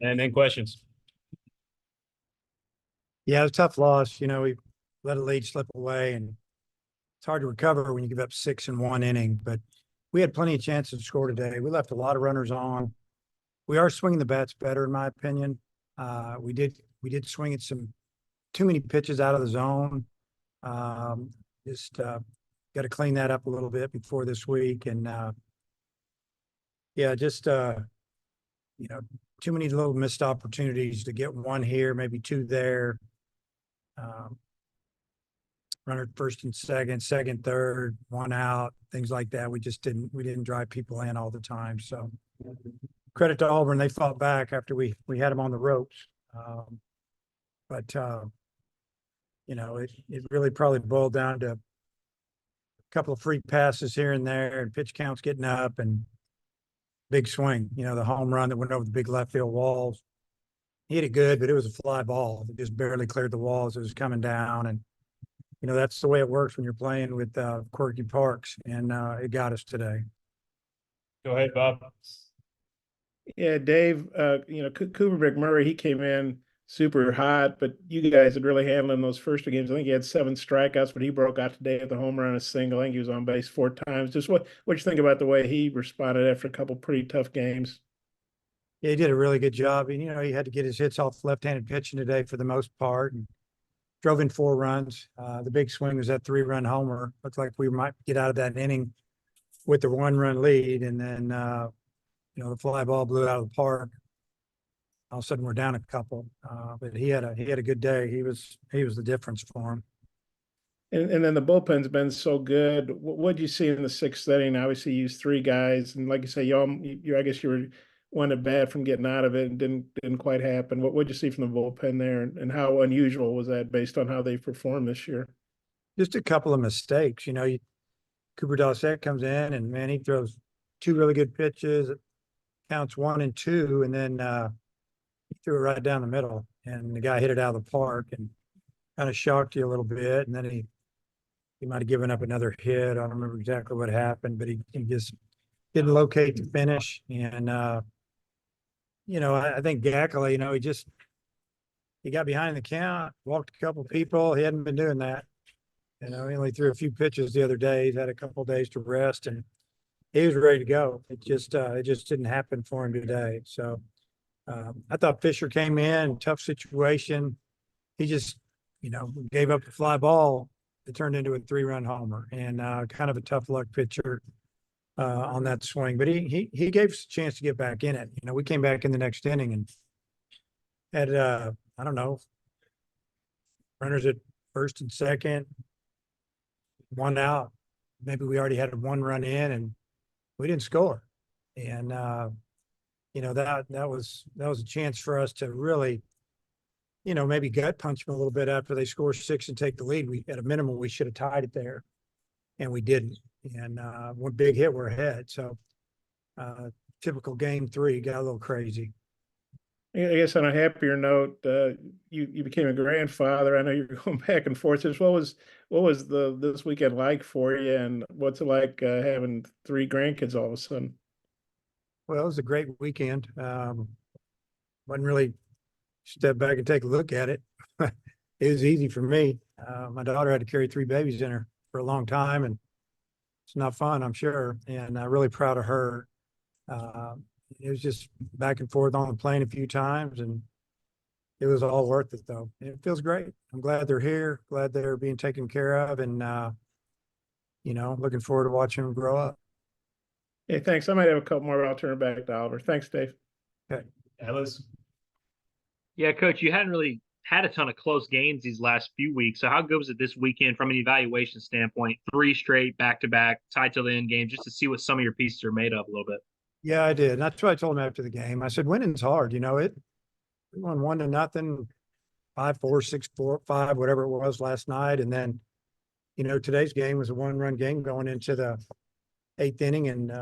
And then questions. Yeah, it was a tough loss. We let a lead slip away, and it's hard to recover when you give up 6 in one inning. But we had plenty of chances to score today. We left a lot of runners on. We are swinging the bats better, in my opinion. We did swing at some too many pitches out of the zone. Just got to clean that up a little bit before this week. And yeah, just too many little missed opportunities to get one here, maybe two there. Runner first and second, second, third, one out, things like that. We didn't drive people in all the time. So credit to Auburn. They fought back after we had them on the ropes. But it really probably boiled down to a couple of free passes here and there, and pitch counts getting up, and big swing. The home run that went over the big left field walls. He hit it good, but it was a fly ball. It just barely cleared the walls. It was coming down, and that's the way it works when you're playing with quirky parks, and it got us today. Go ahead, Bob. Yeah, Dave, Cooper McMurray, he came in super hot, but you guys had really handled him those first two games. I think he had 7 strikeouts, but he broke out today at the home run, a single. I think he was on base 4 times. Just what you think about the way he responded after a couple pretty tough games? Yeah, he did a really good job. And, he had to get his hits off left-handed pitching today for the most part, and drove in 4 runs. The big swing was that 3-run homer. Looked like we might get out of that inning with the 1-run lead, and then the fly ball blew out of the park. All of a sudden, we're down a couple. But he had a good day. He was the difference for him. And then the bullpen's been so good. What did you see in the 6th inning? Obviously, you used 3 guys, and like you say, I guess you were one at bat from getting out of it, and didn't quite happen. What did you see from the bullpen there, and how unusual was that based on how they've performed this year? Just a couple of mistakes. Cooper Dossett comes in, and man, he throws 2 really good pitches. It counts 1 and 2, and then he threw it right down the middle, and the guy hit it out of the park and kind of shocked you a little bit. And then he might have given up another hit. I don't remember exactly what happened, but he just didn't locate the finish. And I think Gackle, he got behind the count, walked a couple people. He hadn't been doing that. He only threw a few pitches the other day. He's had a couple of days to rest, and he was ready to go. It just didn't happen for him today. So I thought Fisher came in, tough situation. He just, gave up the fly ball. It turned into a 3-run homer, and kind of a tough luck pitcher on that swing. But he gave us a chance to get back in it. We came back in the next inning and had, I don't know, runners at first and second, 1 out. Maybe we already had a 1-run in, and we didn't score. And that was a chance for us to really, maybe gut punch them a little bit after they score 6 and take the lead. We, at a minimum, we should have tied it there, and we didn't. And one big hit, we're ahead. So typical game 3 got a little crazy. I guess on a happier note, you became a grandfather. I know you're going back and forth. Just what was this weekend like for you, and what's it like having 3 grandkids all of a sudden? Well, it was a great weekend. Wasn't really step back and take a look at it. It was easy for me. My daughter had to carry 3 babies in her for a long time, and it's not fun, I'm sure. And I'm really proud of her. It was just back and forth on the plane a few times, and it was all worth it, though. It feels great. I'm glad they're here, glad they're being taken care of, and, looking forward to watching them grow up. Hey, thanks. I might have a couple more, but I'll turn it back to Oliver. Thanks, Dave. Okay. Ellis. Yeah, Coach, you hadn't really had a ton of close games these last few weeks. So how good was it this weekend from an evaluation standpoint? 3 straight back-to-back, tied to the end game, just to see what some of your pieces are made of a little bit. Yeah, I did. And that's what I told him after the game. I said, winning's hard. We won 1-0, 5-4, 6-4, 5, whatever it was last night. And then, today's game was a 1-run game going into the 8th inning, and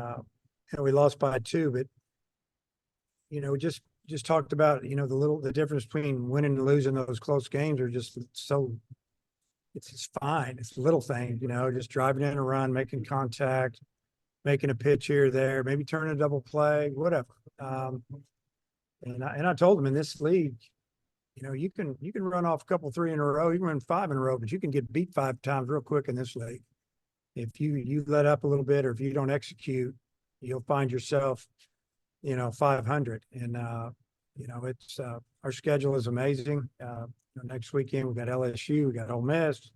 we lost by 2. But we just talked about the difference between winning and losing those close games are just so. It's fine. It's little things, just driving in a run, making contact, making a pitch here or there, maybe turning a double play, whatever. And I told him in this league, you can run off a couple, three in a row, you can run five in a row, but you can get beat 5 times real quick in this league. If you let up a little bit, or if you don't execute, you'll find yourself, 500. And it's our schedule is amazing. Next weekend we got LSU, we got Ole Miss.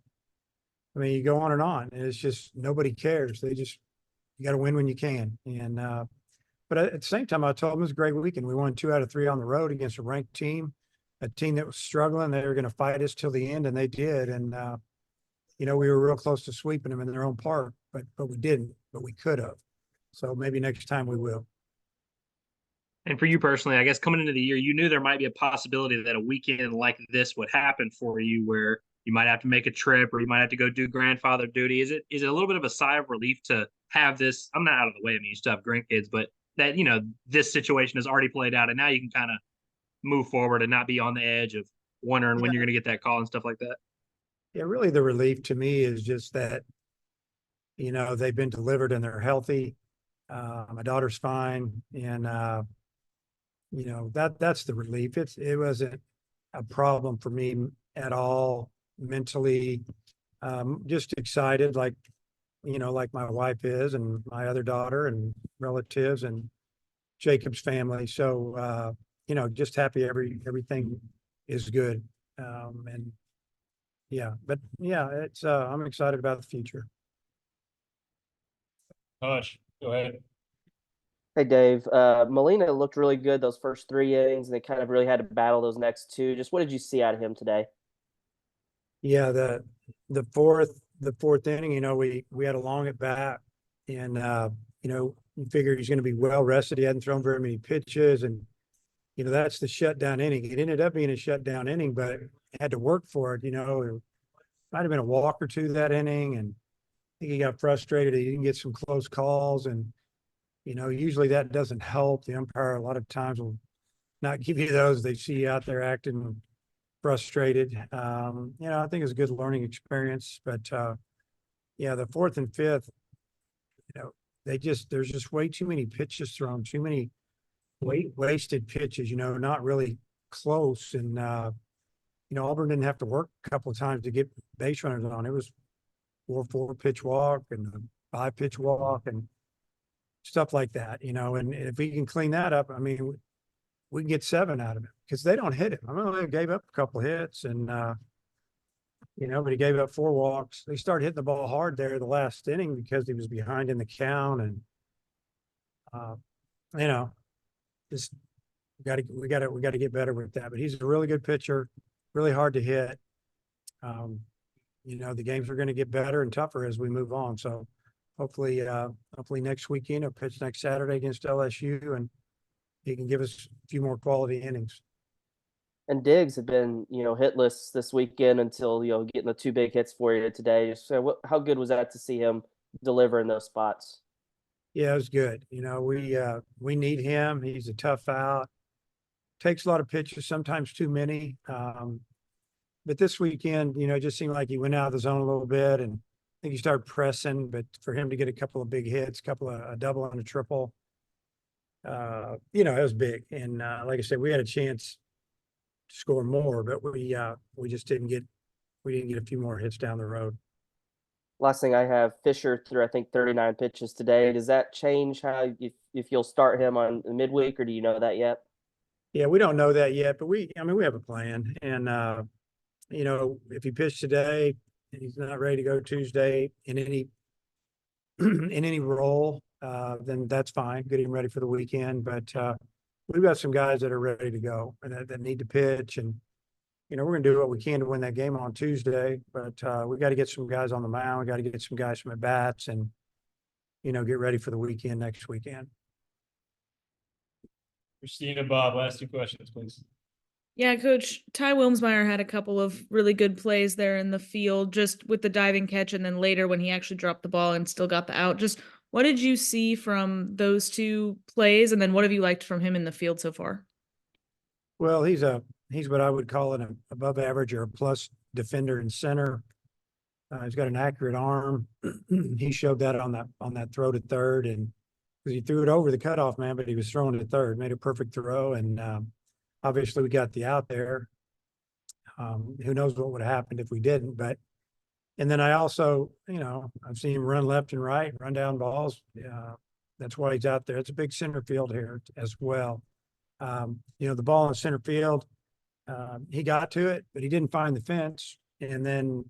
I mean, you go on, and it's just nobody cares. You got to win when you can. And but at the same time, I told them it was a great weekend. We won 2 out of 3 on the road against a ranked team, a team that was struggling. They were going to fight us till the end, and they did. And we were real close to sweeping them in their own park, but we didn't. But we could have. So maybe next time we will. And for you personally, I guess coming into the year, you knew there might be a possibility that a weekend like this would happen for you, where you might have to make a trip or you might have to go do grandfather duty. Is it a little bit of a sigh of relief to have this? I'm not out of the way. I mean, you still have grandkids, but that, this situation has already played out, and now you can kind of move forward and not be on the edge of wondering when you're going to get that call and stuff like that. Yeah, really the relief to me is just that, they've been delivered and they're healthy. My daughter's fine. And, that's the relief. It wasn't a problem for me at all mentally. Just excited, like my wife is, and my other daughter and relatives and Jacob's family. So, just happy everything is good. And yeah, but yeah, it's I'm excited about the future. Hush, go ahead. Hey, Dave. Molina looked really good those first 3 innings, and they kind of really had to battle those next 2. Just what did you see out of him today? Yeah, the fourth inning, we had a long at bat, and you figured he's going to be well rested. He hadn't thrown very many pitches, and that's the shutdown inning. It ended up being a shutdown inning, but had to work for it. There might have been a walk or two that inning, and I think he got frustrated. He didn't get some close calls, and usually that doesn't help. The umpire a lot of times will not give you those. They see you out there acting frustrated. I think it's a good learning experience. But yeah, the fourth and fifth, there's just way too many pitches thrown, too many wasted pitches. Not really close. And Auburn didn't have to work a couple of times to get base runners on. It was 4 pitch walk and a 5 pitch walk and stuff like that. And if we can clean that up, I mean, we can get 7 out of it, because they don't hit him. I mean, they gave up a couple of hits, and but he gave up 4 walks. They started hitting the ball hard there the last inning because he was behind in the count, and just we got to get better with that. But he's a really good pitcher, really hard to hit. The games are going to get better and tougher as we move on. So hopefully next weekend he'll pitch next Saturday against LSU, and he can give us a few more quality innings. And Diggs had been, hitless this weekend until, getting the 2 big hits for you today. So how good was that to see him deliver in those spots? Yeah, it was good. We need him. He's a tough out. Takes a lot of pitches, sometimes too many. But this weekend, it just seemed like he went out of the zone a little bit, and I think he started pressing. But for him to get a couple of big hits, a double and a triple, it was big. And like I said, we had a chance to score more, but we just didn't get a few more hits down the road. Last thing I have, Fisher threw, I think, 39 pitches today. Does that change how if you'll start him on midweek, or do you know that yet? Yeah, we don't know that yet, but we have a plan. And if he pitched today and he's not ready to go Tuesday in any in any role, then that's fine. Get him ready for the weekend. But we've got some guys that are ready to go and that need to pitch. And, we're going to do what we can to win that game on Tuesday. But we got to get some guys on the mound. We got to get some guys from at bats and, get ready for the weekend next weekend. Christina, Bob, last 2 questions, please. Yeah, Coach, Ty Wilmsmeyer had a couple of really good plays there in the field, just with the diving catch, and then later when he actually dropped the ball and still got the out. Just what did you see from those 2 plays, and then what have you liked from him in the field so far? Well, he's what I would call an above average or a plus defender in center. He's got an accurate arm. He showed that on that throw to third, and because he threw it over the cutoff man, but he was throwing to third, made a perfect throw. And obviously we got the out there. Who knows what would have happened if we didn't, but, and then I also, I've seen him run left and right, run down balls. That's why he's out there. It's a big center field here as well. The ball in center field, he got to it, but he didn't find the fence. And then,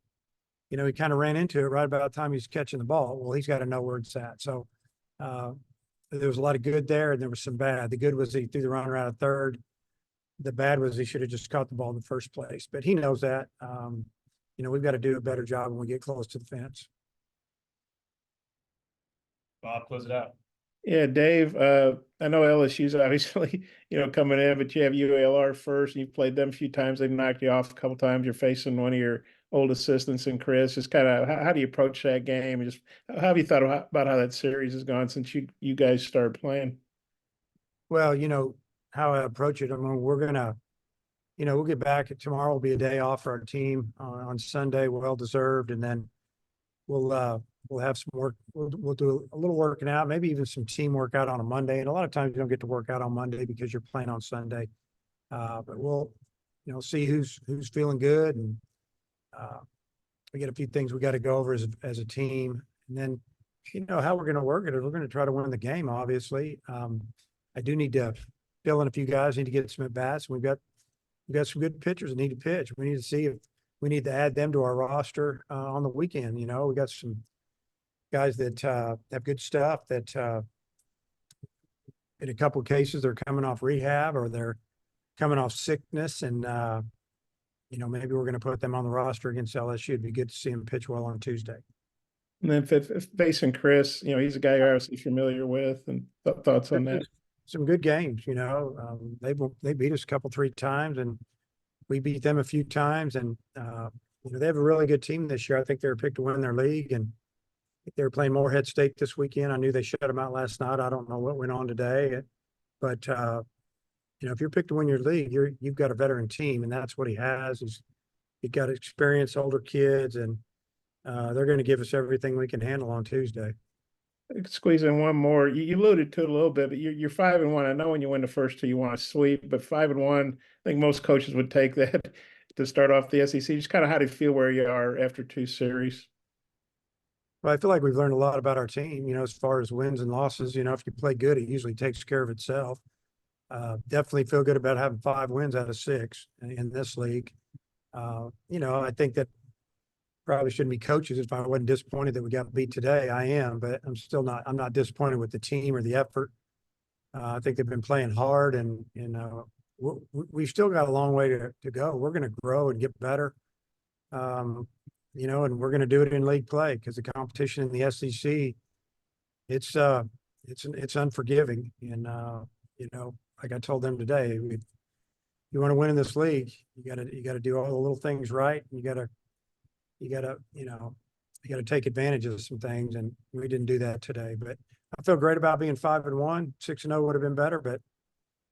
he kind of ran into it right about the time he's catching the ball. Well, he's got to know where it's at. So there was a lot of good there, and there was some bad. The good was he threw the runner out of third. The bad was he should have just caught the ball in the first place. But he knows that. We've got to do a better job when we get close to the fence. Bob, close it out. Yeah, Dave, I know LSU's obviously, coming in, but you have UALR first, and you've played them a few times. They've knocked you off a couple times. You're facing one of your old assistants in Chris. Just kind of, how do you approach that game? And just how have you thought about how that series has gone since you guys started playing? Well, how I approach it, we're going to, we'll get back. Tomorrow will be a day off for our team on Sunday, well-deserved. And then we'll have some work. We'll do a little working out, maybe even some team workout on a Monday. And a lot of times you don't get to work out on Monday because you're playing on Sunday. But we'll, see who's feeling good. And we got a few things we got to go over as a team. And then, how we're going to work it. We're going to try to win the game, obviously. I do need to fill in a few guys, need to get some at bats. We've got some good pitchers that need to pitch. We need to see if we need to add them to our roster on the weekend. We got some guys that have good stuff that in a couple of cases they're coming off rehab or they're coming off sickness, and maybe we're going to put them on the roster against LSU. It'd be good to see them pitch well on Tuesday. And then if facing Chris, he's a guy you're obviously familiar with, and thoughts on that. Some good games, they beat us 3 times, and we beat them a few times, and they have a really good team this year. I think they were picked to win their league, and they were playing Morehead State this weekend. I knew they shut them out last night. I don't know what went on today, but if you're picked to win your league, you've got a veteran team, and that's what he has. He's got experienced older kids, and they're going to give us everything we can handle on Tuesday. Squeeze in one more. You alluded to it a little bit, but you're 5-1. I know when you win the first 2, you want to sweep, but 5-1, I think most coaches would take that to start off the SEC. Just kind of how do you feel where you are after 2 series? Well, I feel like we've learned a lot about our team, as far as wins and losses. If you play good, it usually takes care of itself. Definitely feel good about having 5 wins out of 6 in this league. I think that probably shouldn't be coaches if I wasn't disappointed that we got beat today. I am, but I'm not disappointed with the team or the effort. I think they've been playing hard, and we've still got a long way to go. We're going to grow and get better. And we're going to do it in league play because the competition in the SEC, it's unforgiving. And, like I told them today, if you want to win in this league, you got to do all the little things right. And you got to take advantage of some things, and we didn't do that today. But I feel great about being 5-1. 6-0 would have been better, but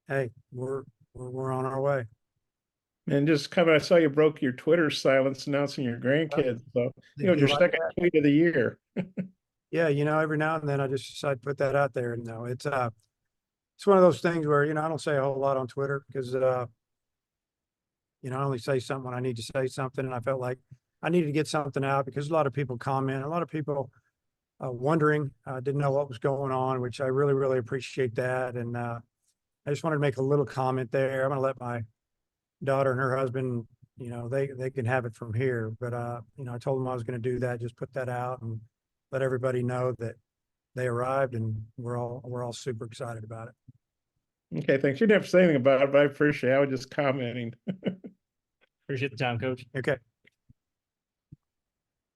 hey, we're on our way. And just I saw you broke your Twitter silence announcing your grandkids. So your second tweet of the year. Yeah, every now and then I just decide to put that out there. And no, it's one of those things where, I don't say a whole lot on Twitter because I only say something when I need to say something. And I felt like I needed to get something out because a lot of people comment, a lot of people wondering, didn't know what was going on, which I really, really appreciate that. And I just wanted to make a little comment there. I'm going to let my daughter and her husband, they can have it from here. But, I told them I was going to do that, just put that out and let everybody know that they arrived, and we're all super excited about it. Okay, thanks. You didn't have to say anything about it, but I appreciate it. I was just commenting. Appreciate the time, Coach. Okay.